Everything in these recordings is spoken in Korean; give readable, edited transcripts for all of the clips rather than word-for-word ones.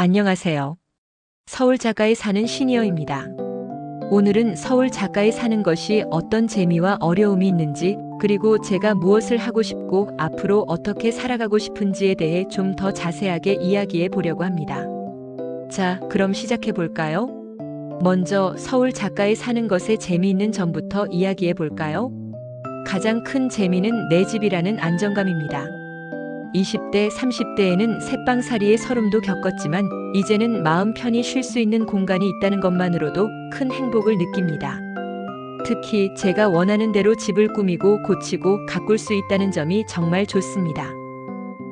안녕하세요. 서울 작가에 사는 시니어입니다. 오늘은 서울 작가에 사는 것이 어떤 재미와 어려움이 있는지, 그리고 제가 무엇을 하고 싶고 앞으로 어떻게 살아가고 싶은지에 대해 좀 더 자세하게 이야기해 보려고 합니다. 자, 그럼 시작해 볼까요? 먼저 서울 작가에 사는 것의 재미있는 점부터 이야기해 볼까요? 가장 큰 재미는 내 집이라는 안정감입니다. 20대, 30대에는 새빵살이의 서름도 겪었지만 이제는 마음 편히 쉴 수 있는 공간이 있다는 것만으로도 큰 행복을 느낍니다. 특히 제가 원하는 대로 집을 꾸미고 고치고 가꿀 수 있다는 점이 정말 좋습니다.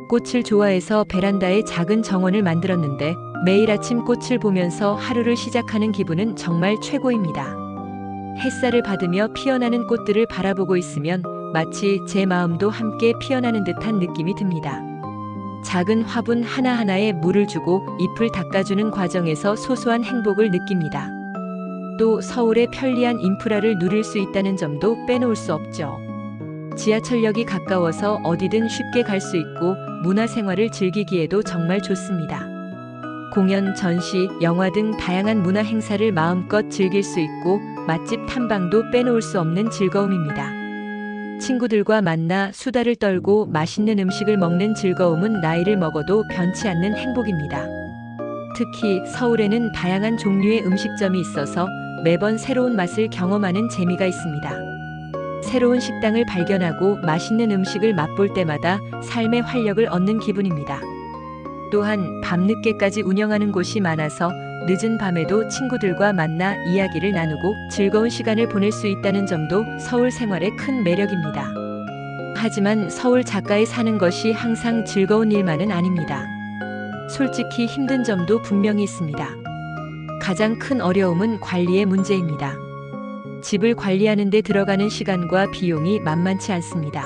꽃을 좋아해서 베란다에 작은 정원을 만들었는데 매일 아침 꽃을 보면서 하루를 시작하는 기분은 정말 최고입니다. 햇살을 받으며 피어나는 꽃들을 바라보고 있으면 마치 제 마음도 함께 피어나는 듯한 느낌이 듭니다. 작은 화분 하나하나에 물을 주고 잎을 닦아주는 과정에서 소소한 행복을 느낍니다. 또 서울의 편리한 인프라를 누릴 수 있다는 점도 빼놓을 수 없죠. 지하철역이 가까워서 어디든 쉽게 갈 수 있고 문화생활을 즐기기에도 정말 좋습니다. 공연, 전시, 영화 등 다양한 문화 행사를 마음껏 즐길 수 있고 맛집 탐방도 빼놓을 수 없는 즐거움입니다. 친구들과 만나 수다를 떨고 맛있는 음식을 먹는 즐거움은 나이를 먹어도 변치 않는 행복입니다. 특히 서울에는 다양한 종류의 음식점이 있어서 매번 새로운 맛을 경험하는 재미가 있습니다. 새로운 식당을 발견하고 맛있는 음식을 맛볼 때마다 삶의 활력을 얻는 기분입니다. 또한 밤늦게까지 운영하는 곳이 많아서 늦은 밤에도 친구들과 만나 이야기를 나누고 즐거운 시간을 보낼 수 있다는 점도 서울 생활의 큰 매력입니다. 하지만 서울 작가에 사는 것이 항상 즐거운 일만은 아닙니다. 솔직히 힘든 점도 분명히 있습니다. 가장 큰 어려움은 관리의 문제입니다. 집을 관리하는 데 들어가는 시간과 비용이 만만치 않습니다.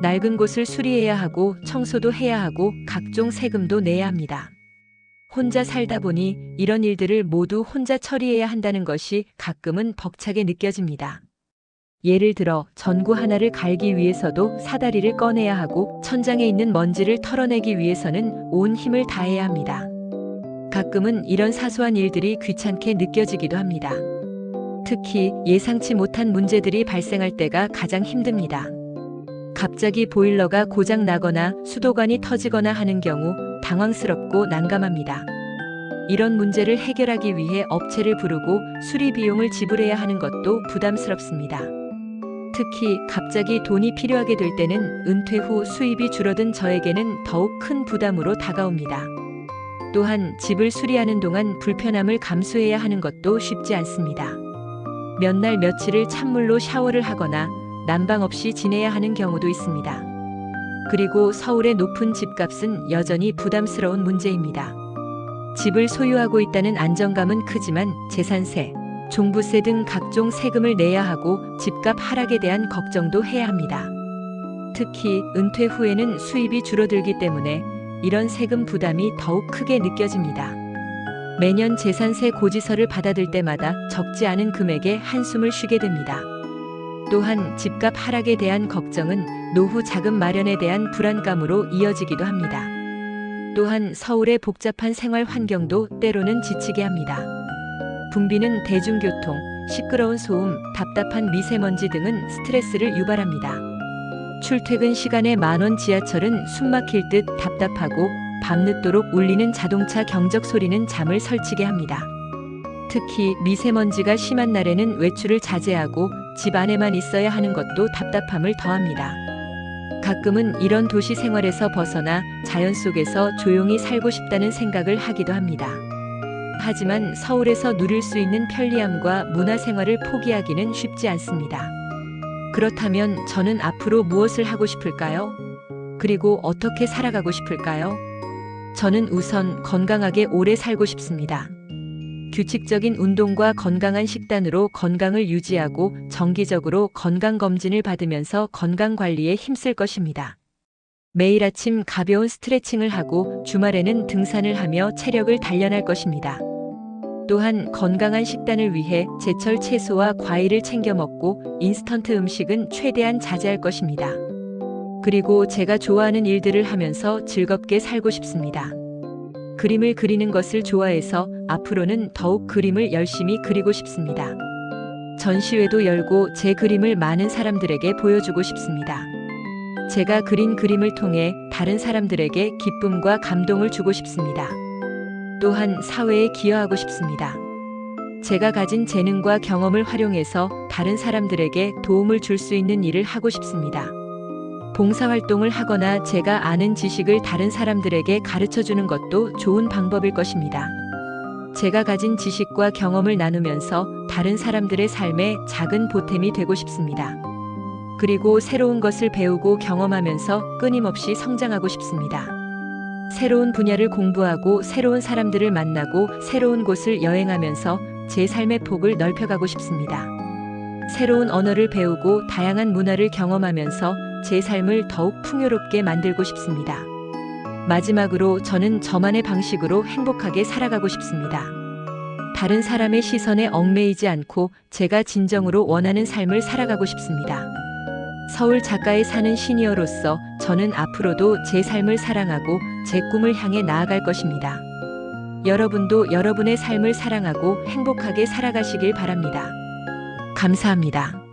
낡은 곳을 수리해야 하고 청소도 해야 하고 각종 세금도 내야 합니다. 혼자 살다 보니 이런 일들을 모두 혼자 처리해야 한다는 것이 가끔은 벅차게 느껴집니다. 예를 들어 전구 하나를 갈기 위해서도 사다리를 꺼내야 하고 천장에 있는 먼지를 털어내기 위해서는 온 힘을 다해야 합니다. 가끔은 이런 사소한 일들이 귀찮게 느껴지기도 합니다. 특히 예상치 못한 문제들이 발생할 때가 가장 힘듭니다. 갑자기 보일러가 고장 나거나 수도관이 터지거나 하는 경우 당황스럽고 난감합니다. 이런 문제를 해결하기 위해 업체를 부르고 수리 비용을 지불해야 하는 것도 부담스럽습니다. 특히 갑자기 돈이 필요하게 될 때는 은퇴 후 수입이 줄어든 저에게는 더욱 큰 부담으로 다가옵니다. 또한 집을 수리하는 동안 불편함을 감수해야 하는 것도 쉽지 않습니다. 몇 날 며칠을 찬물로 샤워를 하거나 난방 없이 지내야 하는 경우도 있습니다. 그리고 서울의 높은 집값은 여전히 부담스러운 문제입니다. 집을 소유하고 있다는 안정감은 크지만 재산세, 종부세 등 각종 세금을 내야 하고 집값 하락에 대한 걱정도 해야 합니다. 특히 은퇴 후에는 수입이 줄어들기 때문에 이런 세금 부담이 더욱 크게 느껴집니다. 매년 재산세 고지서를 받아들 때마다 적지 않은 금액에 한숨을 쉬게 됩니다. 또한 집값 하락에 대한 걱정은 노후 자금 마련에 대한 불안감으로 이어지기도 합니다. 또한 서울의 복잡한 생활 환경도 때로는 지치게 합니다. 붐비는 대중교통, 시끄러운 소음, 답답한 미세먼지 등은 스트레스를 유발합니다. 출퇴근 시간에 만원 지하철은 숨막힐 듯 답답하고 밤늦도록 울리는 자동차 경적 소리는 잠을 설치게 합니다. 특히 미세먼지가 심한 날에는 외출을 자제하고 집 안에만 있어야 하는 것도 답답함을 더합니다. 가끔은 이런 도시 생활에서 벗어나 자연 속에서 조용히 살고 싶다는 생각을 하기도 합니다. 하지만 서울에서 누릴 수 있는 편리함과 문화생활을 포기하기는 쉽지 않습니다. 그렇다면 저는 앞으로 무엇을 하고 싶을까요? 그리고 어떻게 살아가고 싶을까요? 저는 우선 건강하게 오래 살고 싶습니다. 규칙적인 운동과 건강한 식단으로 건강을 유지하고 정기적으로 건강검진을 받으면서 건강관리에 힘쓸 것입니다. 매일 아침 가벼운 스트레칭을 하고 주말에는 등산을 하며 체력을 단련할 것입니다. 또한 건강한 식단을 위해 제철 채소와 과일을 챙겨 먹고 인스턴트 음식은 최대한 자제할 것입니다. 그리고 제가 좋아하는 일들을 하면서 즐겁게 살고 싶습니다. 그림을 그리는 것을 좋아해서 앞으로는 더욱 그림을 열심히 그리고 싶습니다. 전시회도 열고 제 그림을 많은 사람들에게 보여주고 싶습니다. 제가 그린 그림을 통해 다른 사람들에게 기쁨과 감동을 주고 싶습니다. 또한 사회에 기여하고 싶습니다. 제가 가진 재능과 경험을 활용해서 다른 사람들에게 도움을 줄 수 있는 일을 하고 싶습니다. 봉사활동을 하거나 제가 아는 지식을 다른 사람들에게 가르쳐 주는 것도 좋은 방법일 것입니다. 제가 가진 지식과 경험을 나누면서 다른 사람들의 삶에 작은 보탬이 되고 싶습니다. 그리고 새로운 것을 배우고 경험하면서 끊임없이 성장하고 싶습니다. 새로운 분야를 공부하고 새로운 사람들을 만나고 새로운 곳을 여행하면서 제 삶의 폭을 넓혀가고 싶습니다. 새로운 언어를 배우고 다양한 문화를 경험하면서 제 삶을 더욱 풍요롭게 만들고 싶습니다. 마지막으로 저는 저만의 방식으로 행복하게 살아가고 싶습니다. 다른 사람의 시선에 얽매이지 않고 제가 진정으로 원하는 삶을 살아가고 싶습니다. 서울 작가에 사는 시니어로서 저는 앞으로도 제 삶을 사랑하고 제 꿈을 향해 나아갈 것입니다. 여러분도 여러분의 삶을 사랑하고 행복하게 살아가시길 바랍니다. 감사합니다.